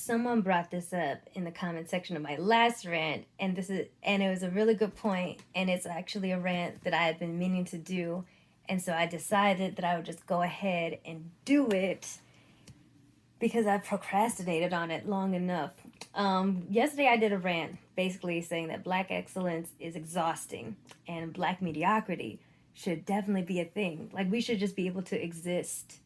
someone brought this up in the comment section of my last rant, and it was a really good point, and it's actually a rant that I had been meaning to do, and so I decided that I would just go ahead and do it because I've procrastinated on it long enough. Yesterday I did a rant basically saying that black excellence is exhausting and black mediocrity should definitely be a thing. Like, we should just be able to exist.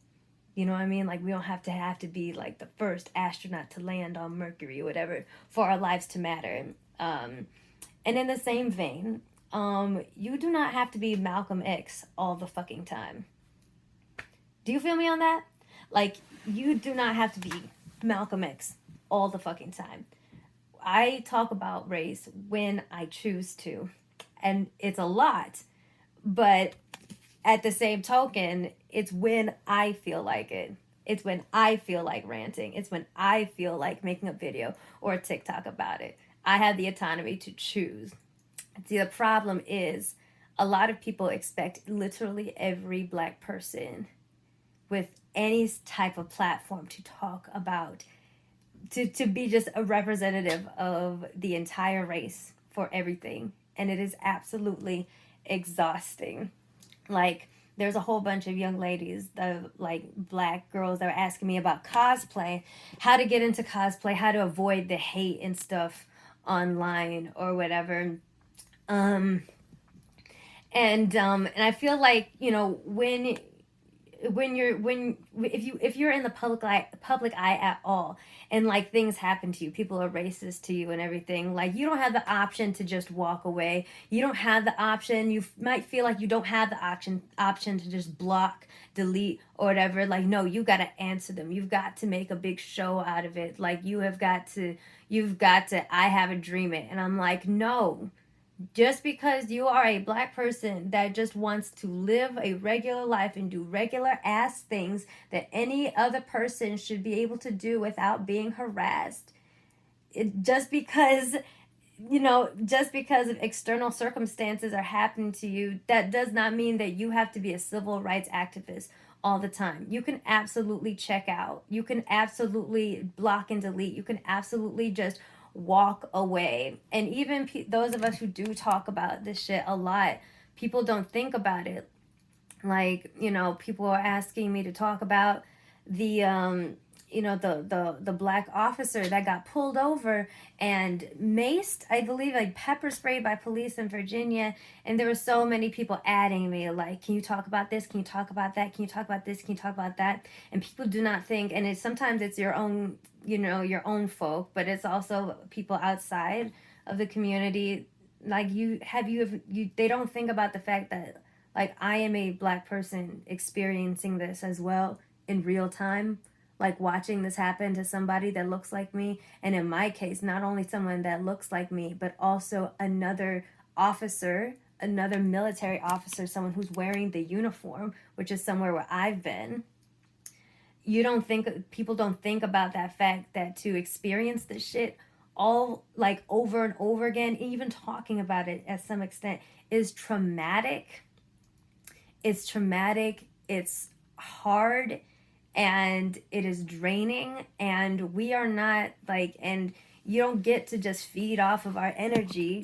You know what I mean? Like, we don't have to be like the first astronaut to land on Mercury or whatever for our lives to matter. And in the same vein, you do not have to be Malcolm X all the fucking time. Do you feel me on that? Like, you do not have to be Malcolm X all the fucking time. I talk about race when I choose to, and it's a lot, but at the same token, it's when I feel like it. It's when I feel like ranting. It's when I feel like making a video or a TikTok about it. I have the autonomy to choose. See, the problem is a lot of people expect literally every black person with any type of platform to talk about, to be just a representative of the entire race for everything. And it is absolutely exhausting. Like, there's a whole bunch of young ladies, like black girls, that are asking me about cosplay, how to get into cosplay, how to avoid the hate and stuff online or whatever. And I feel like, you know, if you're in the public eye at all, and like things happen to you, people are racist to you and everything, like, you don't have the option to just walk away. You don't have the option. You might feel like you don't have the option to just block, delete, or whatever. Like, no, you got to answer them. You've got to make a big show out of it. Like, you've got to I have a dream it. And I'm like, no. Just because you are a black person that just wants to live a regular life and do regular ass things that any other person should be able to do without being harassed, just because of external circumstances are happening to you, that does not mean that you have to be a civil rights activist all the time. You can absolutely check out. You can absolutely block and delete. You can absolutely just walk away. And even those of us who do talk about this shit a lot, people don't think about it. Like, you know, people are asking me to talk about the the black officer that got pulled over and maced, I believe, like pepper sprayed by police in Virginia. And there were so many people adding me, like, can you talk about this? Can you talk about that? Can you talk about this? Can you talk about that? And people do not think, and sometimes it's your own, your own folk, but it's also people outside of the community. Like, they don't think about the fact that, like, I am a black person experiencing this as well in real time, like watching this happen to somebody that looks like me. And in my case, not only someone that looks like me, but also another officer, another military officer, someone who's wearing the uniform, which is somewhere where I've been. People don't think about that fact, that to experience this shit all, like, over and over again, even talking about it at some extent, is traumatic. It's traumatic. It's hard. And it is draining, and we are not like, and you don't get to just feed off of our energy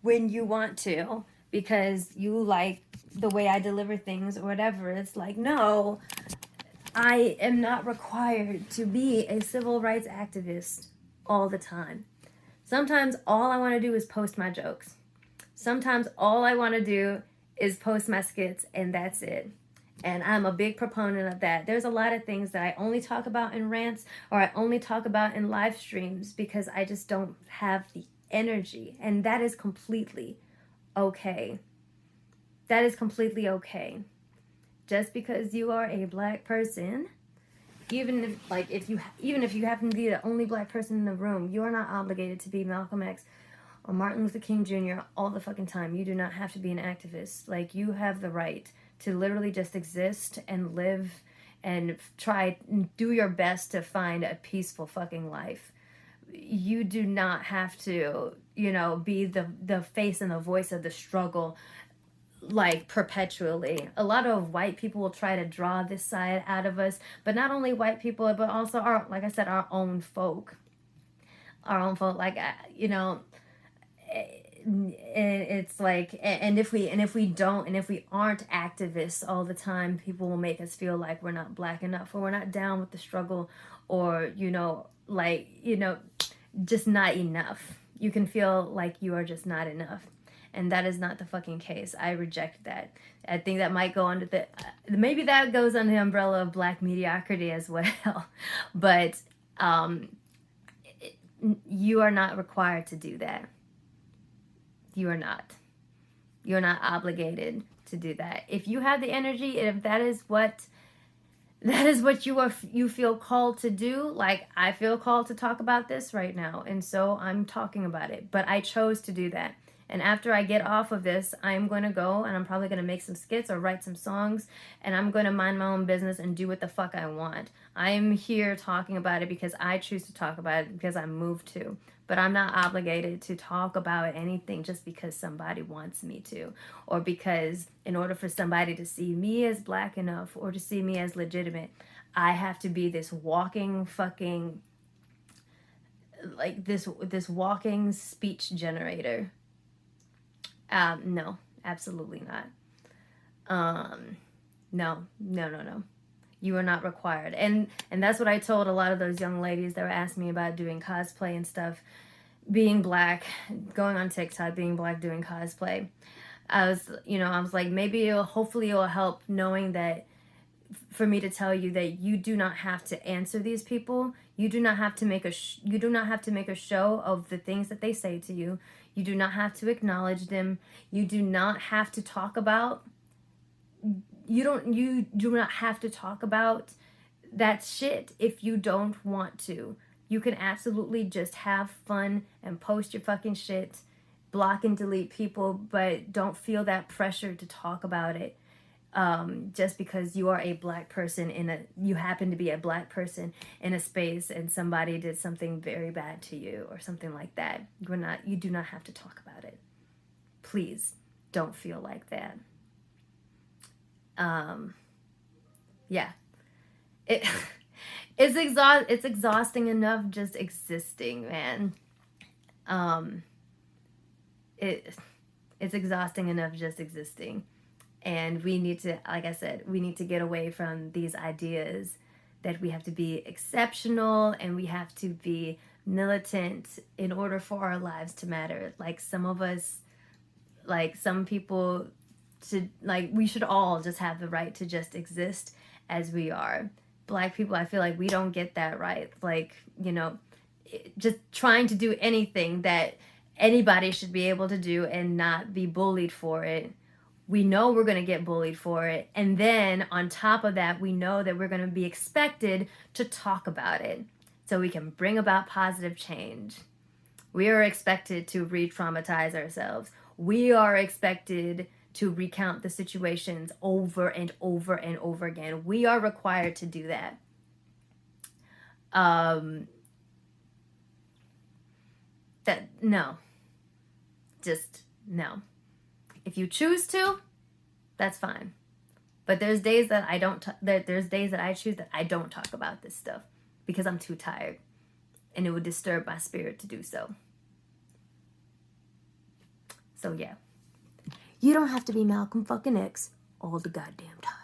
when you want to because you like the way I deliver things or whatever. It's like, no, I am not required to be a civil rights activist all the time. Sometimes all I want to do is post my jokes. Sometimes all I want to do is post my skits, and that's it. And I'm a big proponent of that. There's a lot of things that I only talk about in rants, or I only talk about in live streams, because I just don't have the energy. And that is completely okay. That is completely okay. Just because you are a black person, even if you happen to be the only black person in the room, you are not obligated to be Malcolm X or Martin Luther King Jr. all the fucking time. You do not have to be an activist. Like, you have the right to literally just exist and live and try and do your best to find a peaceful fucking life. You do not have to, be the face and the voice of the struggle, like, perpetually. A lot of white people will try to draw this side out of us, but not only white people, but also our, like I said, our own folk. our own fault. Like, you know, it's like, and if we aren't activists all the time, people will make us feel like we're not black enough, or we're not down with the struggle, or, you know, like, you know, just not enough. You can feel like you are just not enough. And that is not the fucking case. I reject that. I think that might go under the, maybe that goes under the umbrella of black mediocrity as well. But you are not required to do that. You are not. You're not obligated to do that. If you have the energy, if that is what you feel called to do, like I feel called to talk about this right now, and so I'm talking about it. But I chose to do that. And after I get off of this, I'm going to go and I'm probably going to make some skits or write some songs, and I'm going to mind my own business and do what the fuck I want. I'm here talking about it because I choose to talk about it, because I'm moved to. But I'm not obligated to talk about anything just because somebody wants me to, or because in order for somebody to see me as black enough or to see me as legitimate, I have to be this walking fucking, like this walking speech generator. No, absolutely not. No. You are not required. And that's what I told a lot of those young ladies that were asking me about doing cosplay and stuff, being black, going on TikTok, being black, doing cosplay. I was like, maybe hopefully it'll help knowing that, for me to tell you that you do not have to answer these people. You do not have to make a show of the things that they say to you. You do not have to acknowledge them. You do not have to talk about that shit if you don't want to. You can absolutely just have fun and post your fucking shit, block and delete people, but don't feel that pressure to talk about it. Just because you are a black person you happen to be a black person in a space and somebody did something very bad to you or something like that. You do not have to talk about it. Please don't feel like that. Yeah. It's exhausting enough just existing, man. It's exhausting enough just existing. And we need to, like I said, we need to get away from these ideas that we have to be exceptional and we have to be militant in order for our lives to matter. Like some of us, like some people, we should all just have the right to just exist as we are. Black people, I feel like we don't get that right. Like, you know, just trying to do anything that anybody should be able to do and not be bullied for it. We know we're going to get bullied for it. And then on top of that, we know that we're going to be expected to talk about it so we can bring about positive change. We are expected to re-traumatize ourselves. We are expected to recount the situations over and over and over again. We are required to do that. No. Just no. If you choose to, that's fine. But there's days that there's days that I choose that I don't talk about this stuff because I'm too tired and it would disturb my spirit to do so. So yeah. You don't have to be Malcolm fucking X all the goddamn time.